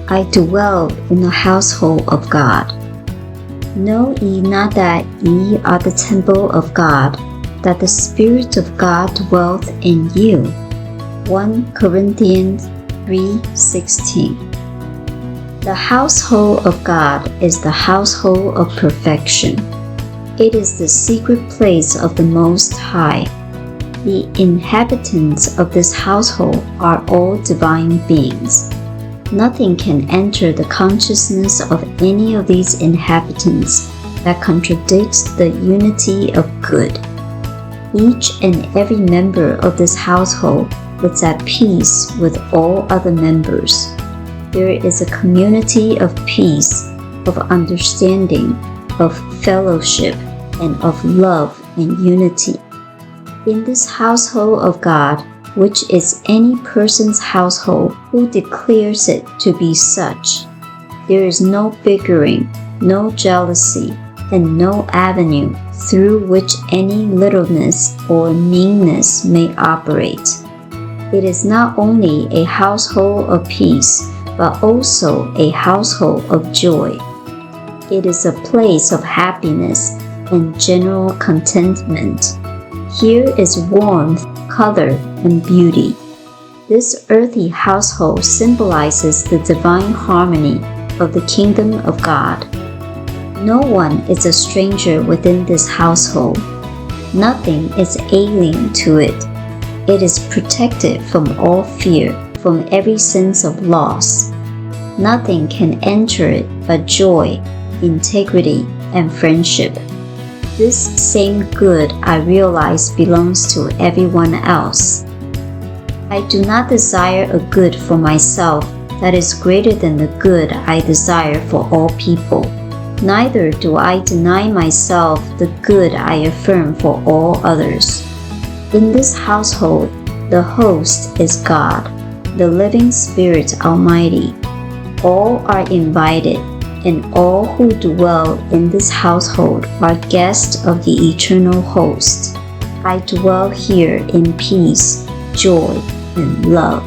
I dwell in the household of God. Know ye not that ye are the temple of God, that the Spirit of God dwelleth in you? 1 Corinthians 3:16. The household of God is the household of perfection. It is the secret place of the Most High. The inhabitants of this household are all divine beings. Nothing can enter the consciousness of any of these inhabitants that contradicts the unity of good. Each and every member of this household is at peace with all other members. There is a community of peace, of understanding, of fellowship, and of love and unity. In this household of God, which is any person's household who declares it to be such, there is no bickering, no jealousy, and no avenue through which any littleness or meanness may operate. It is not only a household of peace, but also a household of joy. It is a place of happiness and general contentment. Here is warmth, color, and beauty. This earthy household symbolizes the divine harmony of the kingdom of God. No one is a stranger within this household. Nothing is alien to it. It is protected from all fear, from every sense of loss. Nothing can enter it but joy, integrity, and friendship. This same good I realize belongs to everyone else. I do not desire a good for myself that is greater than the good I desire for all people. Neither do I deny myself the good I affirm for all others. In this household, the host is God, the living Spirit Almighty. All are invited, and all who dwell in this household are guests of the eternal host. I dwell here in peace, joy, and love.